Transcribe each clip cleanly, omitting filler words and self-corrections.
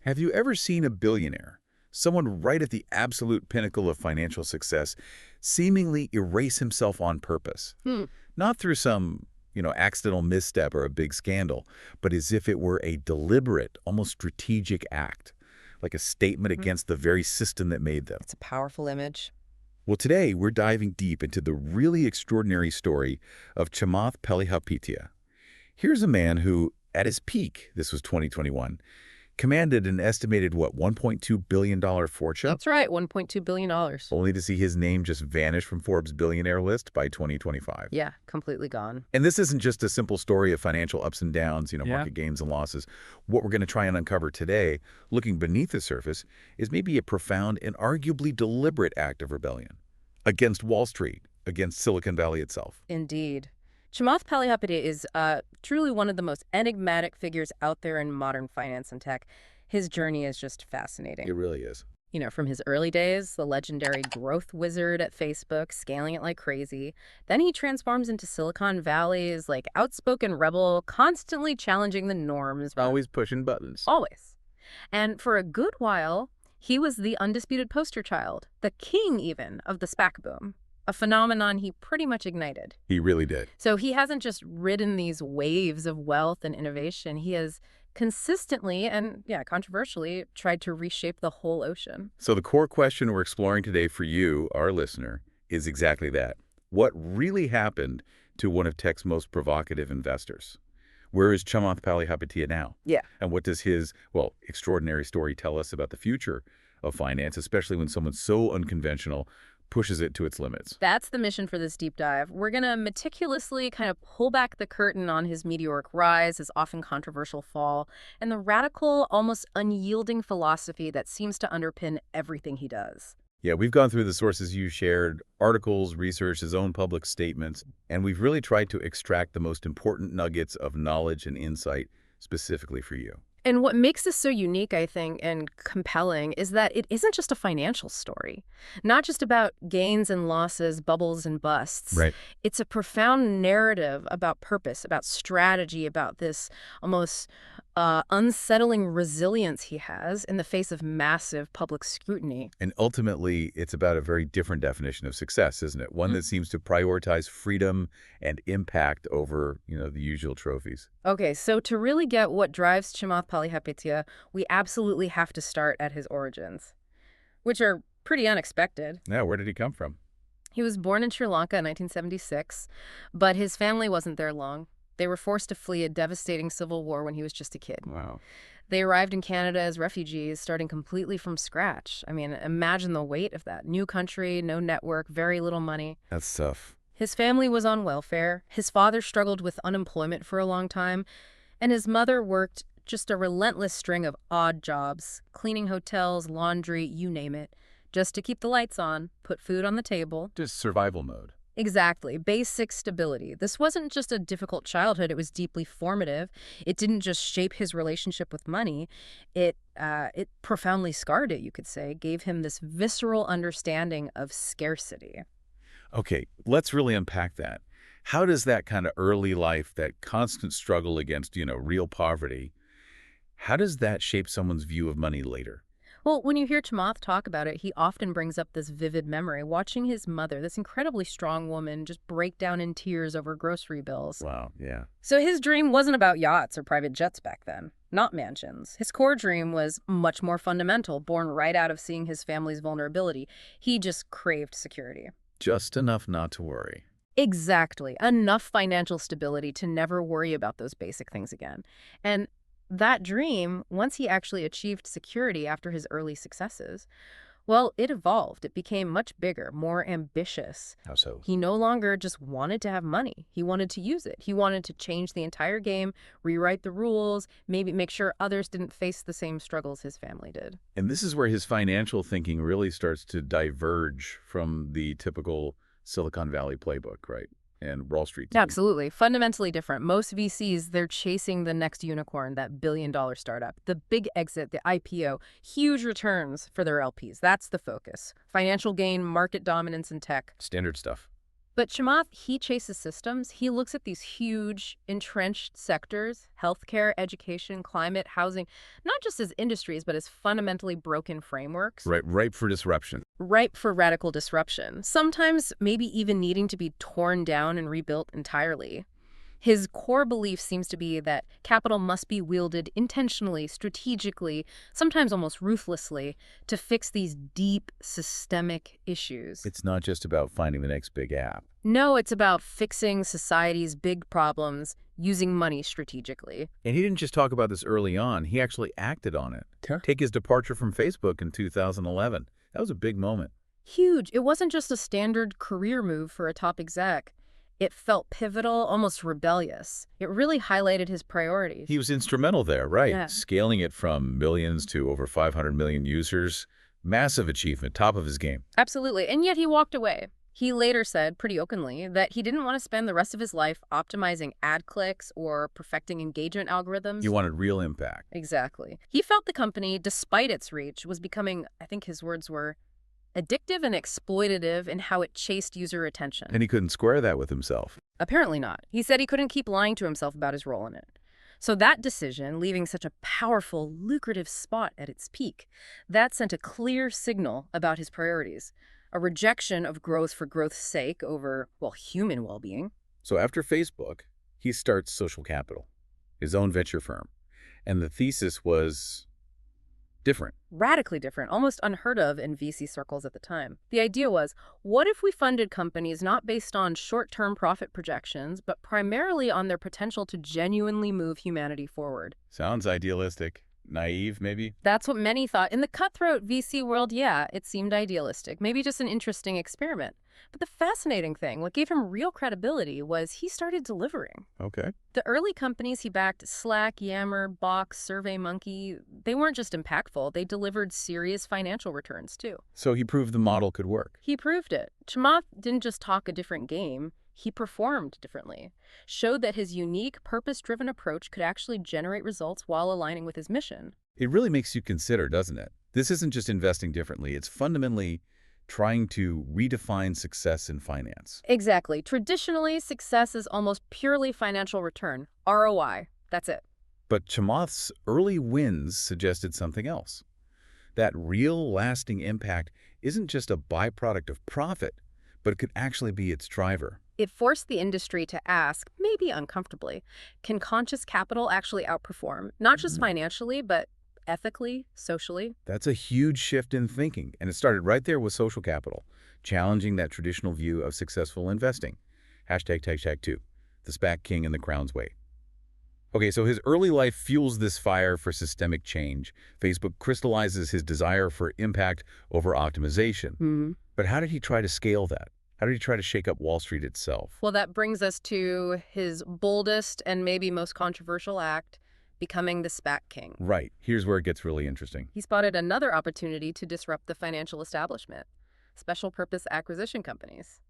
Have you ever seen a billionaire, someone right at the absolute pinnacle of financial success, seemingly erase himself on purpose? Hmm. Not through some, accidental misstep or a big scandal, but as if it were a deliberate, almost strategic act, like a statement Mhm. against the very system that made them. It's a powerful image. Well, today we're diving deep into the really extraordinary story of Chamath Palihapitiya. Here's a man who, at his peak, this was 2021, commanded an estimated, $1.2 billion fortune, That's right, $1.2 billion. only to see his name just vanish from Forbes' billionaire list by 2025. Yeah, completely gone. And this isn't just a simple story of financial ups and downs, Yeah. market gains and losses. What we're going to try and uncover today, looking beneath the surface, is maybe a profound and arguably deliberate act of rebellion against Wall Street, against Silicon Valley itself. Indeed. Chamath Palihapitiya is truly one of the most enigmatic figures out there in modern finance and tech. His journey is just fascinating. It really is. From his early days, the legendary growth wizard at Facebook, scaling it like crazy. Then he transforms into Silicon Valley's outspoken rebel, constantly challenging the norms. Always pushing buttons. Always. And for a good while, he was the undisputed poster child, the king even of the SPAC boom, a phenomenon he pretty much ignited. He really did. So he hasn't just ridden these waves of wealth and innovation. He has consistently and, controversially tried to reshape the whole ocean. So the core question we're exploring today for you, our listener, is exactly that. What really happened to one of tech's most provocative investors? Where is Chamath Palihapitiya now? Yeah. And what does his, extraordinary story tell us about the future of finance, especially when someone so unconventional pushes it to its limits? That's the mission for this deep dive. We're going to meticulously kind of pull back the curtain on his meteoric rise, his often controversial fall, and the radical, almost unyielding philosophy that seems to underpin everything he does. Yeah, we've gone through the sources you shared, articles, research, his own public statements, and we've really tried to extract the most important nuggets of knowledge and insight specifically for you. And what makes this so unique, I think, and compelling is that it isn't just a financial story, not just about gains and losses, bubbles and busts. Right. It's a profound narrative about purpose, about strategy, about this almost unsettling resilience he has in the face of massive public scrutiny. And ultimately, it's about a very different definition of success, isn't it? One that seems to prioritize freedom and impact over, the usual trophies. Okay, so to really get what drives Chamath Palihapitiya, we absolutely have to start at his origins, which are pretty unexpected. Now, where did he come from? He was born in Sri Lanka in 1976, but his family wasn't there long. They were forced to flee a devastating civil war when he was just a kid. Wow. They arrived in Canada as refugees, starting completely from scratch. I mean, imagine the weight of that. New country, no network, very little money. That's tough. His family was on welfare. His father struggled with unemployment for a long time, and his mother worked just a relentless string of odd jobs, cleaning hotels, laundry, you name it, just to keep the lights on, put food on the table. Just survival mode. Exactly. Basic stability. This wasn't just a difficult childhood. It was deeply formative. It didn't just shape his relationship with money. It profoundly scarred it, you could say, gave him this visceral understanding of scarcity. Okay, let's really unpack that. How does that kind of early life, that constant struggle against, real poverty, how does that shape someone's view of money later? Well, when you hear Chamath talk about it, he often brings up this vivid memory, watching his mother, this incredibly strong woman, just break down in tears over grocery bills. Wow, yeah. So his dream wasn't about yachts or private jets back then, not mansions. His core dream was much more fundamental, born right out of seeing his family's vulnerability. He just craved security. Just enough not to worry. Exactly. Enough financial stability to never worry about those basic things again. And that dream, once he actually achieved security after his early successes, well, it evolved. It became much bigger, more ambitious. How so? He no longer just wanted to have money. He wanted to use it. He wanted to change the entire game, rewrite the rules, maybe make sure others didn't face the same struggles his family did. And this is where his financial thinking really starts to diverge from the typical Silicon Valley playbook, right? And Wall Street. Absolutely. Fundamentally different. Most VCs, they're chasing the next unicorn, that billion-dollar startup. The big exit, the IPO, huge returns for their LPs. That's the focus. Financial gain, market dominance in tech. Standard stuff. But Chamath, he chases systems. He looks at these huge, entrenched sectors, healthcare, education, climate, housing, not just as industries, but as fundamentally broken frameworks. Right, ripe for disruption. Ripe for radical disruption, sometimes maybe even needing to be torn down and rebuilt entirely. His core belief seems to be that capital must be wielded intentionally, strategically, sometimes almost ruthlessly, to fix these deep, systemic issues. It's not just about finding the next big app. No, it's about fixing society's big problems using money strategically. And he didn't just talk about this early on, he actually acted on it. Sure. Take his departure from Facebook in 2011. That was a big moment. Huge. It wasn't just a standard career move for a top exec. It felt pivotal, almost rebellious. It really highlighted his priorities. He was instrumental there, right? Yeah. Scaling it from millions to over 500 million users. Massive achievement, top of his game. Absolutely. And yet he walked away. He later said, pretty openly, that he didn't want to spend the rest of his life optimizing ad clicks or perfecting engagement algorithms. He wanted real impact. Exactly. He felt the company, despite its reach, was becoming, I think his words were, addictive and exploitative in how it chased user attention. And he couldn't square that with himself. Apparently not. He said he couldn't keep lying to himself about his role in it. So that decision, leaving such a powerful, lucrative spot at its peak, that sent a clear signal about his priorities. A rejection of growth for growth's sake over, well, human well-being. So after Facebook, he starts Social Capital, his own venture firm. And the thesis was different. Radically different, almost unheard of in VC circles at the time. The idea was, what if we funded companies not based on short-term profit projections, but primarily on their potential to genuinely move humanity forward? Sounds idealistic. Naive, maybe? That's what many thought. In the cutthroat VC world, yeah, it seemed idealistic. Maybe just an interesting experiment. But the fascinating thing, what gave him real credibility, was he started delivering. Okay. The early companies he backed, Slack, Yammer, Box, SurveyMonkey, they weren't just impactful, they delivered serious financial returns too. So he proved the model could work. He proved it. Chamath didn't just talk a different game, he performed differently. Showed that his unique, purpose-driven approach could actually generate results while aligning with his mission. It really makes you consider, doesn't it? This isn't just investing differently, it's fundamentally trying to redefine success in finance. Exactly. Traditionally, success is almost purely financial return, ROI. That's it. But Chamath's early wins suggested something else. That real, lasting impact isn't just a byproduct of profit, but it could actually be its driver. It forced the industry to ask, maybe uncomfortably, can conscious capital actually outperform, not just financially, but ethically, socially? That's a huge shift in thinking, and it started right there with Social Capital, challenging that traditional view of successful investing. #2, the SPAC king and the crown's way. Okay, so his early life fuels this fire for systemic change. Facebook crystallizes his desire for impact over optimization. But how did he try to scale that? How did he try to shake up Wall Street itself? Well, that brings us to his boldest and maybe most controversial act, becoming the SPAC king. Right. Here's where it gets really interesting. He spotted another opportunity to disrupt the financial establishment, special purpose acquisition companies,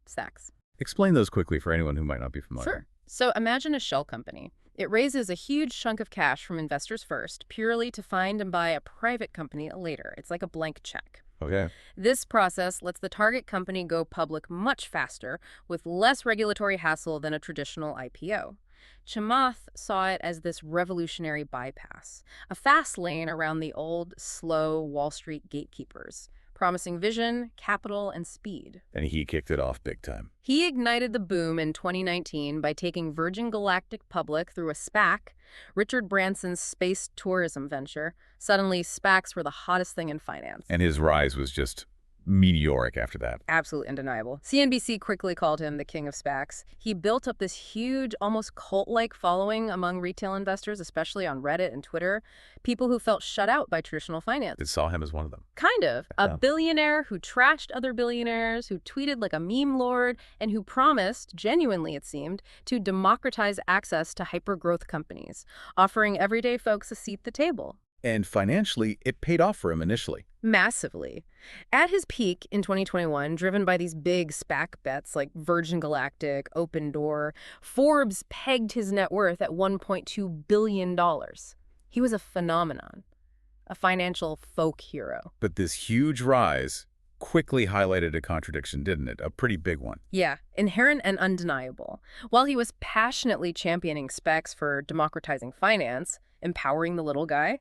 SPACs. Explain those quickly for anyone who might not be familiar. Sure. So imagine a shell company. It raises a huge chunk of cash from investors first, purely to find and buy a private company later. It's like a blank check. Okay. This process lets the target company go public much faster, with less regulatory hassle than a traditional IPO. Chamath saw it as this revolutionary bypass, a fast lane around the old, slow Wall Street gatekeepers, promising vision, capital, and speed. And he kicked it off big time. He ignited the boom in 2019 by taking Virgin Galactic public through a SPAC, Richard Branson's space tourism venture. Suddenly, SPACs were the hottest thing in finance. And his rise was just meteoric after that. Absolutely undeniable. CNBC quickly called him the king of SPACs. He built up this huge, almost cult-like following among retail investors, especially on Reddit and Twitter, people who felt shut out by traditional finance. It saw him as one of them. Kind of. A Yeah. billionaire who trashed other billionaires, who tweeted like a meme lord, and who promised, genuinely it seemed, to democratize access to hyper-growth companies, offering everyday folks a seat at the table. And financially, it paid off for him initially. Massively. At his peak in 2021, driven by these big SPAC bets like Virgin Galactic, Open Door, Forbes pegged his net worth at $1.2 billion. He was a phenomenon, a financial folk hero. But this huge rise, quickly highlighted a contradiction, didn't it? A pretty big one. Yeah, inherent and undeniable. While he was passionately championing SPACs for democratizing finance, empowering the little guy,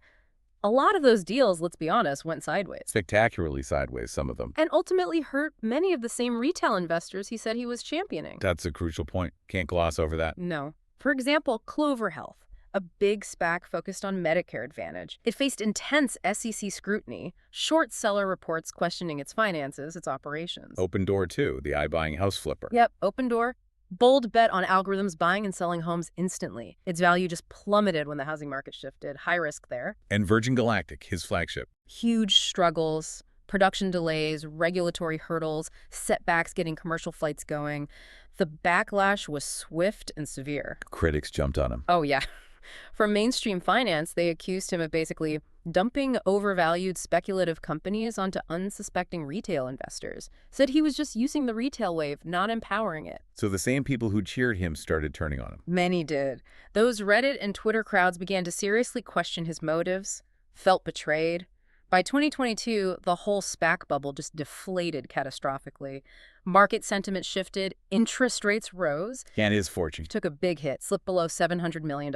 a lot of those deals, let's be honest, went sideways. Spectacularly sideways, some of them. And ultimately hurt many of the same retail investors he said he was championing. That's a crucial point. Can't gloss over that. No. For example, Clover Health, a big SPAC focused on Medicare Advantage. It faced intense SEC scrutiny, short seller reports questioning its finances, its operations. Open Door, too, the iBuying house flipper. Yep, Open Door. Bold bet on algorithms buying and selling homes instantly. Its value just plummeted when the housing market shifted. High risk there. And Virgin Galactic, his flagship. Huge struggles, production delays, regulatory hurdles, setbacks getting commercial flights going. The backlash was swift and severe. Critics jumped on him. Oh, yeah. From mainstream finance, they accused him of basically dumping overvalued speculative companies onto unsuspecting retail investors. Said he was just using the retail wave, not empowering it. So the same people who cheered him started turning on him. Many did. Those Reddit and Twitter crowds began to seriously question his motives, felt betrayed. By 2022, the whole SPAC bubble just deflated catastrophically. Market sentiment shifted, interest rates rose. And his fortune. Took a big hit, slipped below $700 million.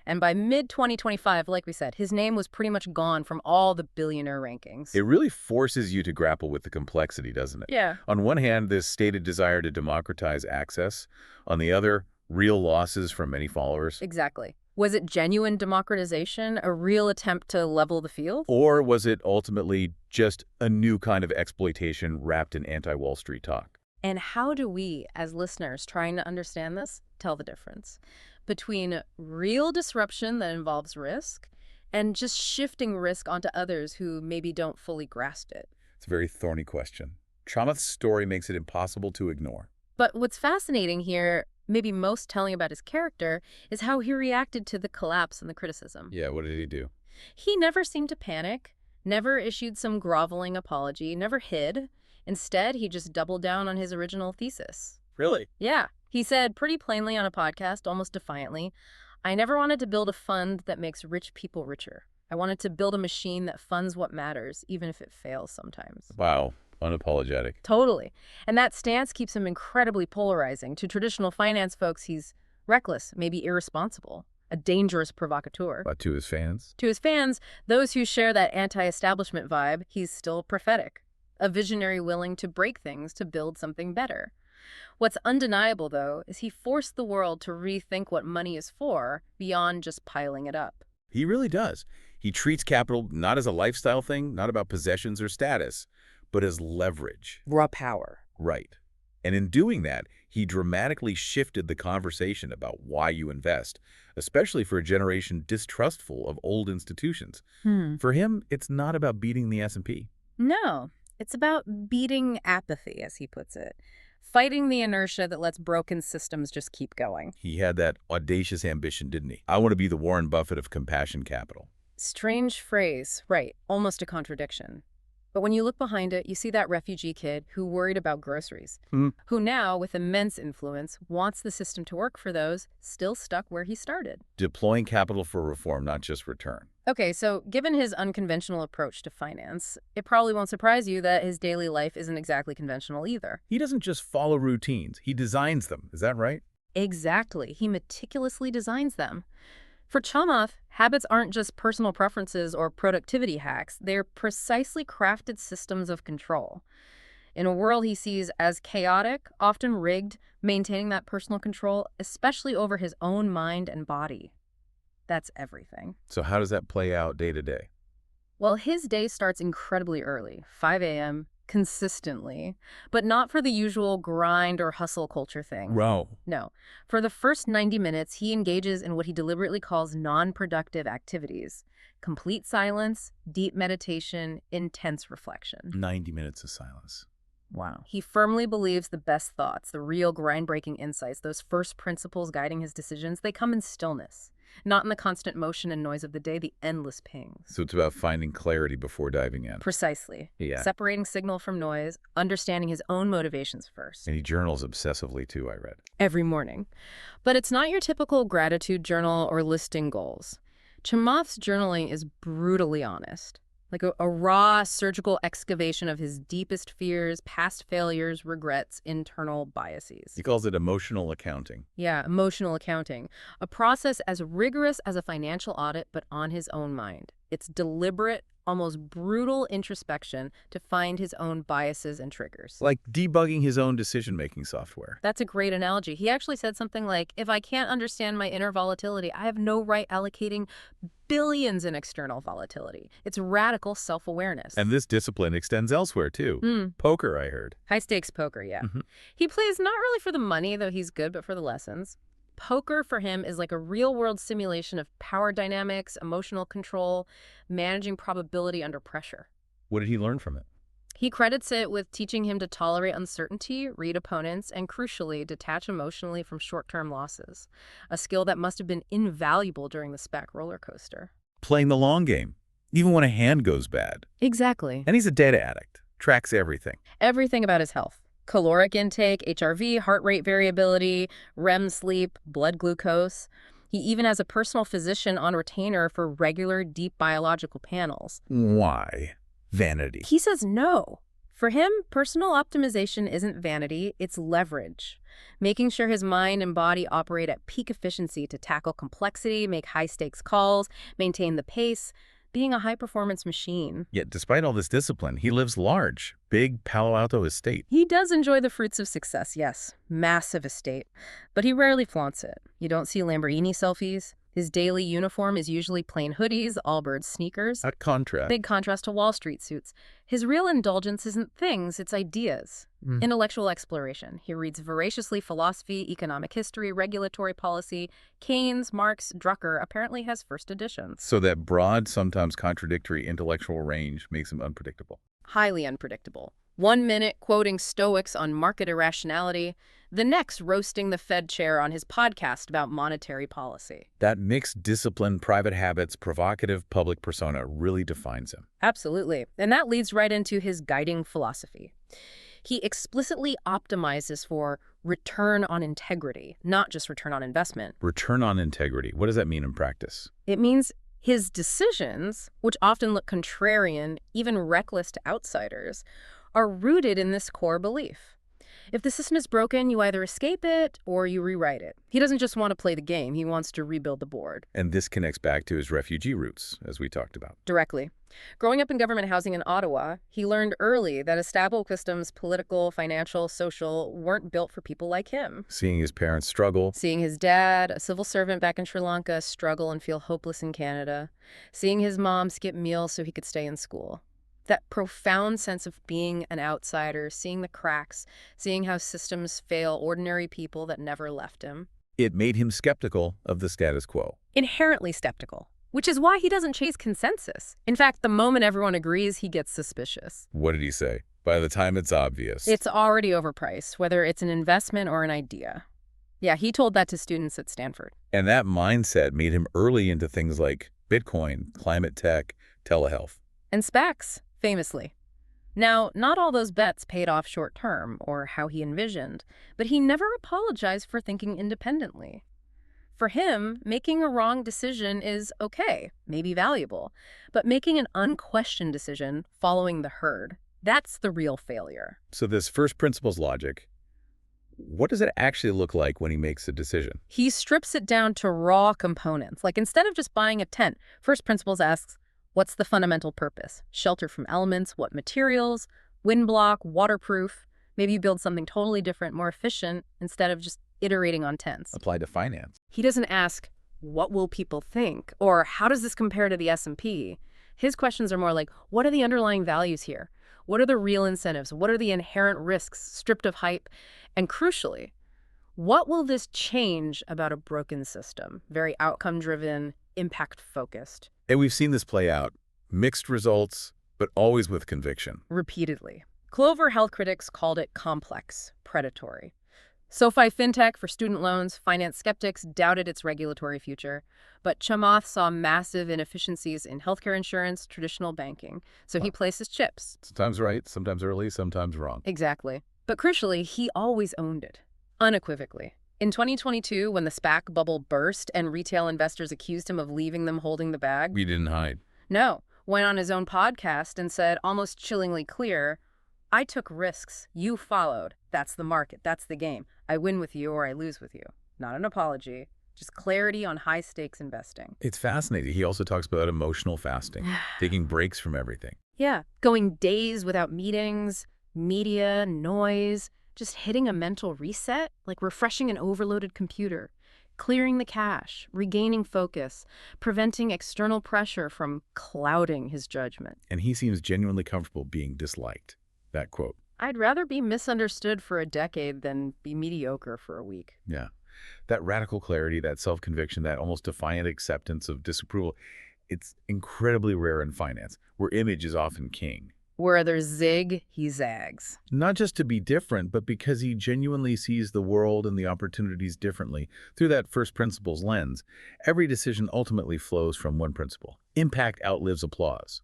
And by mid-2025, like we said, his name was pretty much gone from all the billionaire rankings. It really forces you to grapple with the complexity, doesn't it? Yeah. On one hand, this stated desire to democratize access. On the other, real losses from many followers. Exactly. Was it genuine democratization, a real attempt to level the field? Or was it ultimately just a new kind of exploitation wrapped in anti-Wall Street talk? And how do we, as listeners trying to understand this, tell the difference between real disruption that involves risk and just shifting risk onto others who maybe don't fully grasp it? It's a very thorny question. Chamath's story makes it impossible to ignore. But what's fascinating here, maybe most telling about his character, is how he reacted to the collapse and the criticism. Yeah, what did he do? He never seemed to panic, never issued some groveling apology, never hid. Instead, he just doubled down on his original thesis. Really? Yeah. He said pretty plainly on a podcast, almost defiantly, I never wanted to build a fund that makes rich people richer. I wanted to build a machine that funds what matters, even if it fails sometimes. Wow. Unapologetic. Totally. And that stance keeps him incredibly polarizing. To traditional finance folks, he's reckless, maybe irresponsible, a dangerous provocateur. But to his fans? To his fans, those who share that anti-establishment vibe, he's still prophetic, a visionary willing to break things to build something better. What's undeniable, though, is he forced the world to rethink what money is for beyond just piling it up. He really does. He treats capital not as a lifestyle thing, not about possessions or status, but as leverage. Raw power. Right. And in doing that, he dramatically shifted the conversation about why you invest, especially for a generation distrustful of old institutions. For him, it's not about beating the S&P. No, it's about beating apathy, as he puts it. Fighting the inertia that lets broken systems just keep going. He had that audacious ambition, didn't he? I want to be the Warren Buffett of compassion capital. Strange phrase, right, almost a contradiction. But when you look behind it, you see that refugee kid who worried about groceries, who now, with immense influence, wants the system to work for those still stuck where he started. Deploying capital for reform, not just return. Okay, so given his unconventional approach to finance, it probably won't surprise you that his daily life isn't exactly conventional either. He doesn't just follow routines, he designs them. Is that right? Exactly. He meticulously designs them. For Chamath, habits aren't just personal preferences or productivity hacks. They're precisely crafted systems of control. In a world he sees as chaotic, often rigged, maintaining that personal control, especially over his own mind and body. That's everything. So how does that play out day to day? Well, his day starts incredibly early, 5 a.m., consistently, but not for the usual grind or hustle culture thing. Wow. No. For the first 90 minutes, he engages in what he deliberately calls non-productive activities. Complete silence, deep meditation, intense reflection. 90 minutes of silence. Wow. He firmly believes the best thoughts, the real grind-breaking insights, those first principles guiding his decisions, they come in stillness. Not in the constant motion and noise of the day, the endless pings. So it's about finding clarity before diving in. Precisely. Yeah. Separating signal from noise, understanding his own motivations first. And he journals obsessively too, I read. Every morning. But it's not your typical gratitude journal or listing goals. Chamath's journaling is brutally honest. like a raw surgical excavation of his deepest fears, past failures, regrets, internal biases. He calls it emotional accounting. Yeah, emotional accounting, a process as rigorous as a financial audit, but on his own mind. It's deliberate, almost brutal introspection to find his own biases and triggers. Like debugging his own decision-making software. That's a great analogy. He actually said something like, if I can't understand my inner volatility, I have no right allocating billions in external volatility. It's radical self-awareness. And this discipline extends elsewhere, too. Poker, I heard. High-stakes poker, yeah. He plays not really for the money, though he's good, but for the lessons. Poker for him is like a real-world simulation of power dynamics, emotional control, managing probability under pressure. What did he learn from it? He credits it with teaching him to tolerate uncertainty, read opponents, and crucially, detach emotionally from short-term losses, a skill that must have been invaluable during the SPAC roller coaster. Playing the long game, even when a hand goes bad. Exactly. And he's a data addict, tracks everything. Everything about his health. Caloric intake, HRV, heart rate variability, REM sleep, blood glucose. He even has a personal physician on retainer for regular deep biological panels. Why? Vanity. He says no. For him, personal optimization isn't vanity, it's leverage. Making sure his mind and body operate at peak efficiency to tackle complexity, make high-stakes calls, maintain the pace, being a high-performance machine. Yet despite all this discipline, he lives large, big Palo Alto estate. He does enjoy the fruits of success, yes. Massive estate. But he rarely flaunts it. You don't see Lamborghini selfies. His daily uniform is usually plain hoodies, Allbirds sneakers. A contrast. Big contrast to Wall Street suits. His real indulgence isn't things, it's ideas. Intellectual exploration. He reads voraciously philosophy, economic history, regulatory policy. Keynes, Marx, Drucker apparently has first editions. So that broad, sometimes contradictory intellectual range makes him unpredictable. Highly unpredictable. 1 minute quoting Stoics on market irrationality, the next roasting the Fed chair on his podcast about monetary policy. That mixed discipline, private habits, provocative public persona really defines him. Absolutely. And that leads right into his guiding philosophy. He explicitly optimizes for return on integrity, not just return on investment. Return on integrity. What does that mean in practice? It means his decisions, which often look contrarian, even reckless to outsiders, are rooted in this core belief. If the system is broken, you either escape it or you rewrite it. He doesn't just want to play the game, he wants to rebuild the board. And this connects back to his refugee roots, as we talked about. Directly. Growing up in government housing in Ottawa, he learned early that established systems, political, financial, social, weren't built for people like him. Seeing his parents struggle. Seeing his dad, a civil servant back in Sri Lanka, struggle and feel hopeless in Canada. Seeing his mom skip meals so he could stay in school. That profound sense of being an outsider, seeing the cracks, seeing how systems fail ordinary people that never left him. It made him skeptical of the status quo. Inherently skeptical, which is why he doesn't chase consensus. In fact, the moment everyone agrees, he gets suspicious. What did he say? By the time it's obvious. It's already overpriced, whether it's an investment or an idea. Yeah, he told that to students at Stanford. And that mindset made him early into things like Bitcoin, climate tech, telehealth. And SPACs. Famously. Now, not all those bets paid off short-term, or how he envisioned, but he never apologized for thinking independently. For him, making a wrong decision is okay, maybe valuable, but making an unquestioned decision, following the herd, that's the real failure. So this first principles logic, what does it actually look like when he makes a decision? He strips it down to raw components. Like instead of just buying a tent, first principles asks, what's the fundamental purpose? Shelter from elements, what materials, wind block, waterproof. Maybe you build something totally different, more efficient, instead of just iterating on tents. Applied to finance. He doesn't ask, what will people think? Or how does this compare to the S&P? His questions are more like, what are the underlying values here? What are the real incentives? What are the inherent risks, stripped of hype? And crucially, what will this change about a broken system? Very outcome-driven, impact-focused. And we've seen this play out. Mixed results, but always with conviction. Repeatedly. Clover health critics called it complex, predatory. SoFi FinTech for student loans, finance skeptics doubted its regulatory future. But Chamath saw massive inefficiencies in healthcare insurance, traditional banking. So he placed his chips. Sometimes right, sometimes early, sometimes wrong. Exactly. But crucially, he always owned it. Unequivocally. In 2022, when the SPAC bubble burst and retail investors accused him of leaving them holding the bag, We didn't hide. no. went on his own podcast and said, almost chillingly clear, I took risks. You followed. That's the market. That's the game. I win with you or I lose with you. Not an apology, just clarity on high-stakes investing. It's fascinating. He also talks about emotional fasting, taking breaks from everything. Yeah, going days without meetings, media, noise, just hitting a mental reset, like refreshing an overloaded computer, clearing the cache, regaining focus, preventing external pressure from clouding his judgment. And he seems genuinely comfortable being disliked. That quote. I'd rather be misunderstood for a decade than be mediocre for a week. Yeah. That radical clarity, that self-conviction, that almost defiant acceptance of disapproval, it's incredibly rare in finance, where image is often king. Where there's zig, he zags. Not just to be different, but because he genuinely sees the world and the opportunities differently through that first principles lens. Every decision ultimately flows from one principle. Impact outlives applause.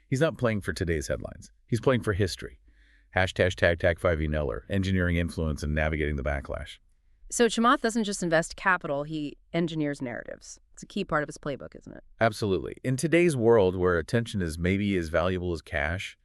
He's not playing for today's headlines. He's playing for history. #tag5e Neller, engineering influence and navigating the backlash. So Chamath doesn't just invest capital, he engineers narratives. It's a key part of his playbook, isn't it? Absolutely. In today's world where attention is maybe as valuable as cash,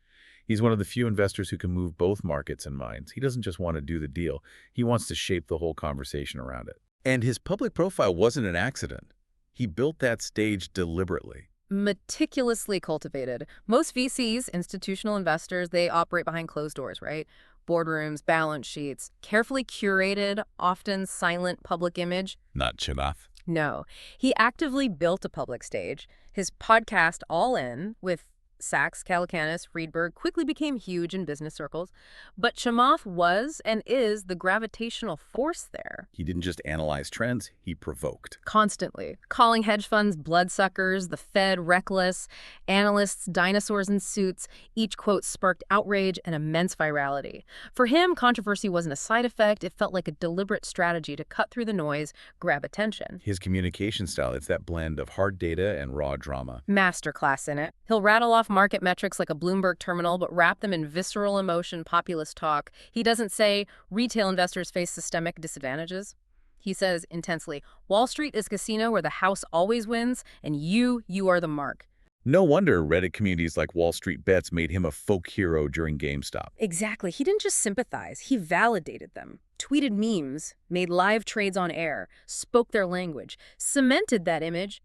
he's one of the few investors who can move both markets and minds. He doesn't just want to do the deal. He wants to shape the whole conversation around it. And his public profile wasn't an accident. He built that stage deliberately. Meticulously cultivated. Most VCs, institutional investors, they operate behind closed doors, right? Boardrooms, balance sheets, carefully curated, often silent public image. Not Chamath. No. He actively built a public stage. His podcast, All In, with Sachs, Calacanis, Friedberg, quickly became huge in business circles. But Chamath was and is the gravitational force there. He didn't just analyze trends, he provoked. Constantly. Calling hedge funds bloodsuckers, the Fed reckless, analysts dinosaurs in suits. Each quote sparked outrage and immense virality. For him, controversy wasn't a side effect. It felt like a deliberate strategy to cut through the noise, grab attention. His communication style, it's that blend of hard data and raw drama. Masterclass in it. He'll rattle off market metrics like a Bloomberg terminal, but wrap them in visceral emotion, populist talk. He doesn't say retail investors face systemic disadvantages. He says intensely, Wall Street is a casino where the house always wins, and you are the mark. No wonder Reddit communities like Wall Street Bets made him a folk hero during GameStop. Exactly. He didn't just sympathize, he validated them. Tweeted memes, made live trades on air, spoke their language, cemented that image.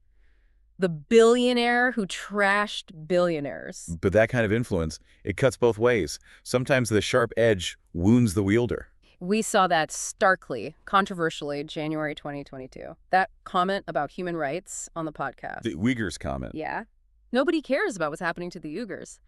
The billionaire who trashed billionaires. But that kind of influence, it cuts both ways. Sometimes the sharp edge wounds the wielder. We saw that starkly, controversially, January 2022. That comment about human rights on the podcast. The Uyghurs comment. Yeah. Nobody cares about what's happening to the Uyghurs.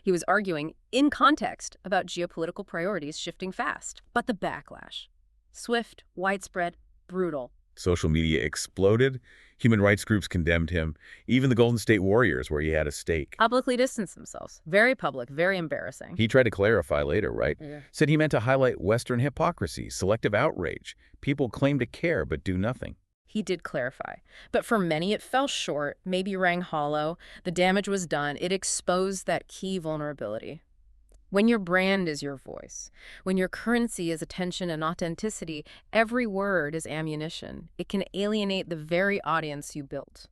He was arguing, in context, about geopolitical priorities shifting fast. But the backlash. Swift, widespread, brutal. Social media exploded. Human rights groups condemned him. Even the Golden State Warriors, where he had a stake. Publicly distanced themselves. Very public, very embarrassing. He tried to clarify later, right? Yeah. Said he meant to highlight Western hypocrisy, selective outrage. People claim to care but do nothing. He did clarify. But for many, it fell short, maybe rang hollow. The damage was done. It exposed that key vulnerability. When your brand is your voice, when your currency is attention and authenticity, every word is ammunition. It can alienate the very audience you built.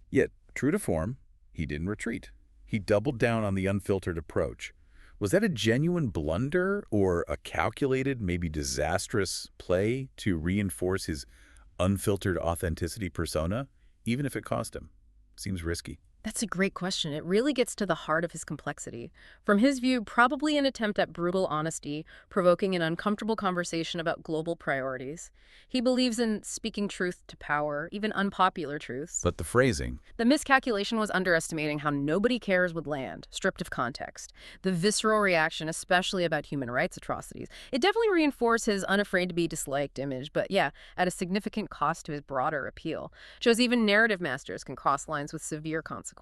Yet, true to form, he didn't retreat. He doubled down on the unfiltered approach. Was that a genuine blunder or a calculated, maybe disastrous play to reinforce his unfiltered authenticity persona, even if it cost him? Seems risky. That's a great question. It really gets to the heart of his complexity. From his view, probably an attempt at brutal honesty, provoking an uncomfortable conversation about global priorities. He believes in speaking truth to power, even unpopular truths. But the phrasing. The miscalculation was underestimating how nobody cares would land, stripped of context. The visceral reaction, especially about human rights atrocities. It definitely reinforced his unafraid to be disliked image, but yeah, at a significant cost to his broader appeal. Shows even narrative masters can cross lines with severe consequences.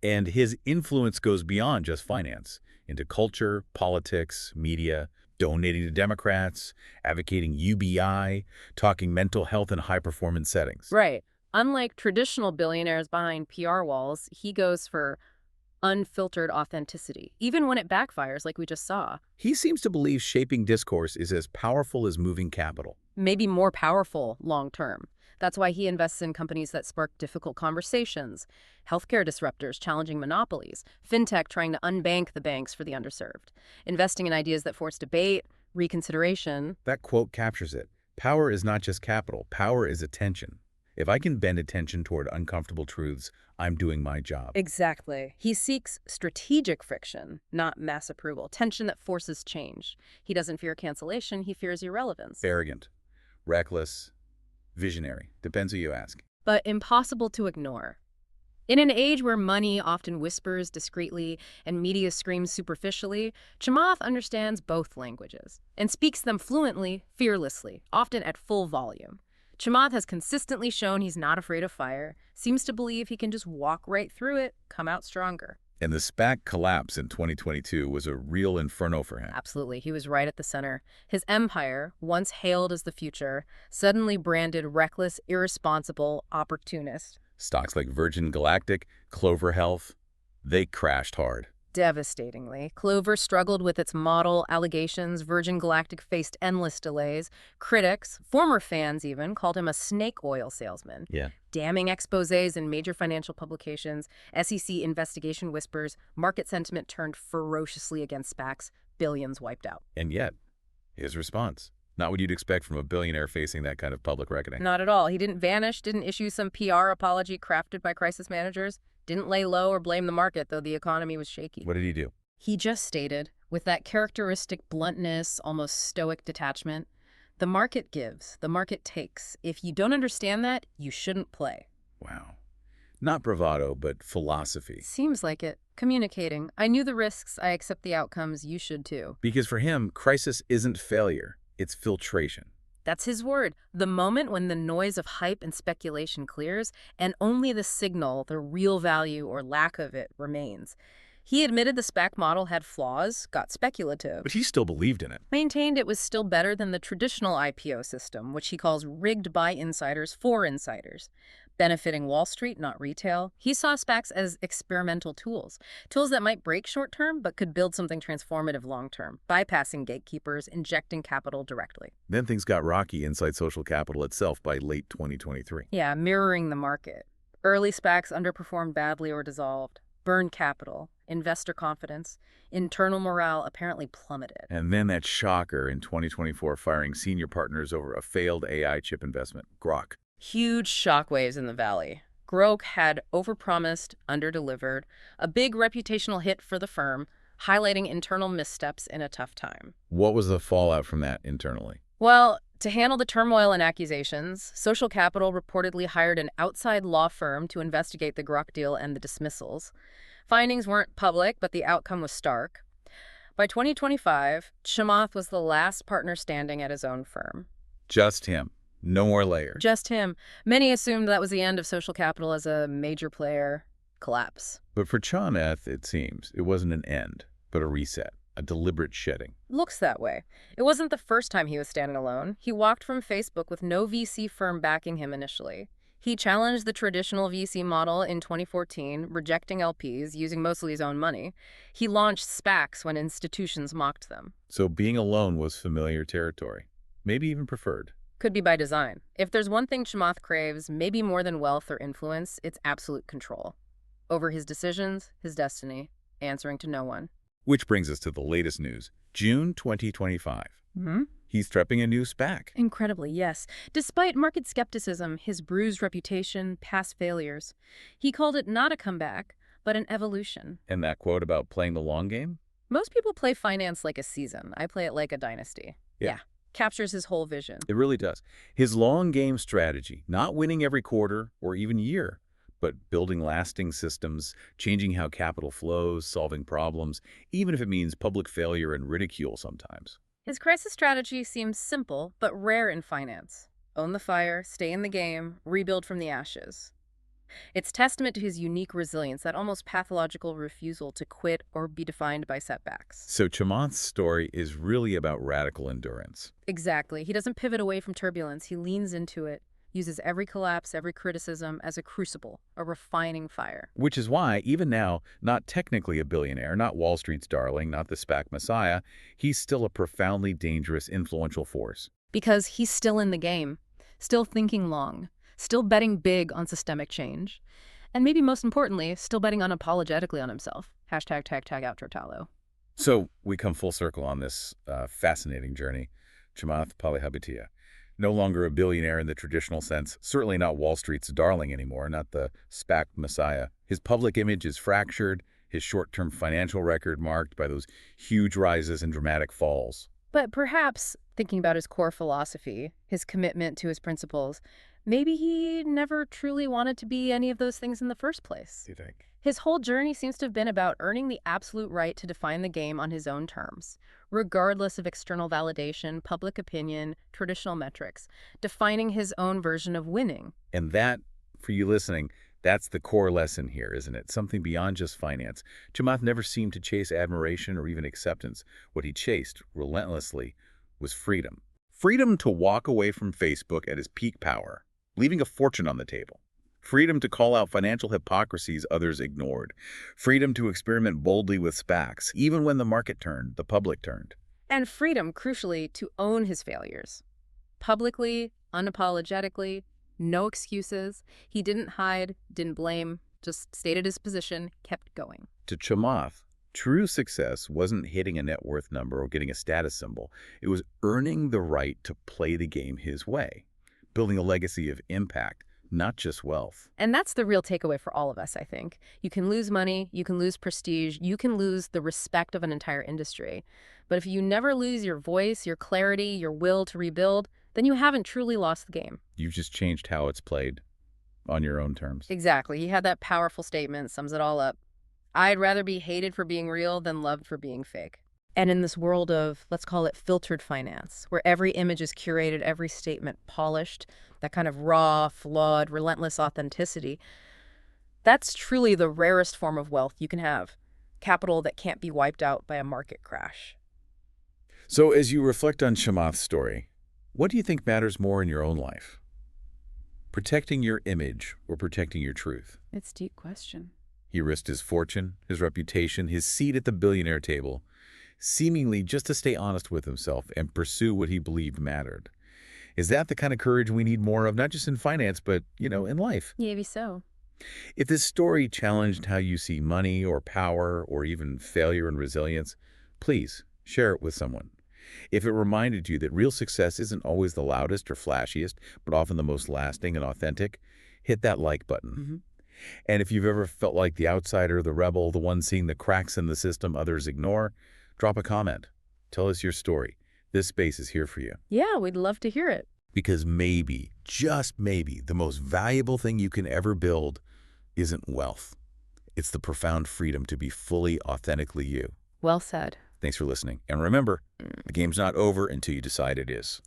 And his influence goes beyond just finance, into culture, politics, media, donating to Democrats, advocating UBI, talking mental health in high-performance settings. Right. Unlike traditional billionaires behind PR walls, he goes for unfiltered authenticity, even when it backfires like we just saw. He seems to believe shaping discourse is as powerful as moving capital. Maybe more powerful long term. That's why he invests in companies that spark difficult conversations, healthcare disruptors challenging monopolies, fintech trying to unbank the banks for the underserved, investing in ideas that force debate, reconsideration. That quote captures it. Power is not just capital. Power is attention. If I can bend attention toward uncomfortable truths, I'm doing my job. Exactly. He seeks strategic friction, not mass approval, tension that forces change. He doesn't fear cancellation, he fears irrelevance. Arrogant, reckless, visionary. Depends who you ask. But impossible to ignore. In an age where money often whispers discreetly and media screams superficially, Chamath understands both languages and speaks them fluently, fearlessly, often at full volume. Chamath has consistently shown he's not afraid of fire, seems to believe he can just walk right through it, come out stronger. And the SPAC collapse in 2022 was a real inferno for him. Absolutely, he was right at the center. His empire, once hailed as the future, suddenly branded reckless, irresponsible, opportunist. Stocks like Virgin Galactic, Clover Health, they crashed hard. Devastatingly. Clover struggled with its model allegations. Virgin Galactic faced endless delays. Critics, former fans even, called him a snake oil salesman. Yeah. Damning exposés in major financial publications, SEC investigation whispers, market sentiment turned ferociously against SPACs, billions wiped out. And yet, his response. Not what you'd expect from a billionaire facing that kind of public reckoning. Not at all. He didn't vanish, didn't issue some PR apology crafted by crisis managers, didn't lay low or blame the market, though the economy was shaky. What did he do? He just stated, with that characteristic bluntness, almost stoic detachment, the market gives, the market takes. If you don't understand that, you shouldn't play. Wow. Not bravado, but philosophy. Seems like it. Communicating. I knew the risks, I accept the outcomes, you should too. Because for him, crisis isn't failure, it's filtration. That's his word. The moment when the noise of hype and speculation clears, and only the signal, the real value or lack of it, remains. He admitted the SPAC model had flaws, got speculative. But he still believed in it. Maintained it was still better than the traditional IPO system, which he calls rigged by insiders for insiders. Benefiting Wall Street, not retail. He saw SPACs as experimental tools that might break short-term but could build something transformative long-term, bypassing gatekeepers, injecting capital directly. Then things got rocky inside social capital itself by late 2023. Yeah, mirroring the market. Early SPACs underperformed badly or dissolved, burned capital, investor confidence, internal morale apparently plummeted. And then that shocker in 2024 firing senior partners over a failed AI chip investment, Grok. Huge shockwaves in the valley. Grok had overpromised, underdelivered, a big reputational hit for the firm, highlighting internal missteps in a tough time. What was the fallout from that internally? Well, to handle the turmoil and accusations, Social Capital reportedly hired an outside law firm to investigate the Grok deal and the dismissals. Findings weren't public, but the outcome was stark. By 2025, Chamath was the last partner standing at his own firm. Just him. No more layers. Just him. Many assumed that was the end of Social Capital as a major player. Collapse. But for Chamath, it seems, it wasn't an end, but a reset, a deliberate shedding. Looks that way. It wasn't the first time he was standing alone. He walked from Facebook with no VC firm backing him initially. He challenged the traditional VC model in 2014, rejecting LPs, using mostly his own money. He launched SPACs when institutions mocked them. So being alone was familiar territory, maybe even preferred. Could be by design. If there's one thing Chamath craves, maybe more than wealth or influence, it's absolute control. Over his decisions, his destiny, answering to no one. Which brings us to the latest news, June 2025. Mm-hmm. He's prepping a new SPAC. Incredibly, yes. Despite market skepticism, his bruised reputation, past failures, he called it not a comeback, but an evolution. And that quote about playing the long game? Most people play finance like a season. I play it like a dynasty. Yeah. Captures his whole vision. It really does. His long game strategy, not winning every quarter or even year, but building lasting systems, changing how capital flows, solving problems, even if it means public failure and ridicule sometimes. His crisis strategy seems simple, but rare in finance. Own the fire, stay in the game, rebuild from the ashes. It's testament to his unique resilience, that almost pathological refusal to quit or be defined by setbacks. So Chamath's story is really about radical endurance. Exactly. He doesn't pivot away from turbulence. He leans into it, uses every collapse, every criticism as a crucible, a refining fire. Which is why, even now, not technically a billionaire, not Wall Street's darling, not the SPAC messiah, he's still a profoundly dangerous, influential force. Because he's still in the game, still thinking long, still betting big on systemic change, and maybe most importantly, still betting unapologetically on himself. Hashtag tag tag outro Talo. So we come full circle on this fascinating journey. Chamath Palihapitiya, no longer a billionaire in the traditional sense, certainly not Wall Street's darling anymore, not the SPAC messiah. His public image is fractured, his short-term financial record marked by those huge rises and dramatic falls. But perhaps, thinking about his core philosophy, his commitment to his principles, maybe he never truly wanted to be any of those things in the first place. Do you think? His whole journey seems to have been about earning the absolute right to define the game on his own terms, regardless of external validation, public opinion, traditional metrics, defining his own version of winning. And that, for you listening, that's the core lesson here, isn't it? Something beyond just finance. Chamath never seemed to chase admiration or even acceptance. What he chased, relentlessly, was freedom. Freedom to walk away from Facebook at his peak power, leaving a fortune on the table. Freedom to call out financial hypocrisies others ignored. Freedom to experiment boldly with SPACs, even when the market turned, the public turned. And freedom, crucially, to own his failures. Publicly, unapologetically, no excuses. He didn't hide, didn't blame, just stated his position, kept going. To Chamath, true success wasn't hitting a net worth number or getting a status symbol. It was earning the right to play the game his way, building a legacy of impact, not just wealth. And that's the real takeaway for all of us, I think. You can lose money, you can lose prestige, you can lose the respect of an entire industry. But if you never lose your voice, your clarity, your will to rebuild, then you haven't truly lost the game. You've just changed how it's played on your own terms. Exactly. He had that powerful statement, sums it all up. I'd rather be hated for being real than loved for being fake. And in this world of, let's call it filtered finance, where every image is curated, every statement polished, that kind of raw, flawed, relentless authenticity, that's truly the rarest form of wealth you can have. Capital that can't be wiped out by a market crash. So as you reflect on Chamath's story, what do you think matters more in your own life? Protecting your image or protecting your truth? It's a deep question. He risked his fortune, his reputation, his seat at the billionaire table, seemingly just to stay honest with himself and pursue what he believed mattered. Is that the kind of courage we need more of, not just in finance, but, in life? Maybe so. If this story challenged how you see money or power or even failure and resilience, please share it with someone. If it reminded you that real success isn't always the loudest or flashiest, but often the most lasting and authentic, hit that like button. And if you've ever felt like the outsider, the rebel, the one seeing the cracks in the system others ignore, drop a comment. Tell us your story. This space is here for you. Yeah, we'd love to hear it. Because maybe, just maybe, the most valuable thing you can ever build isn't wealth. It's the profound freedom to be fully, authentically you. Well said. Thanks for listening. And remember, the game's not over until you decide it is.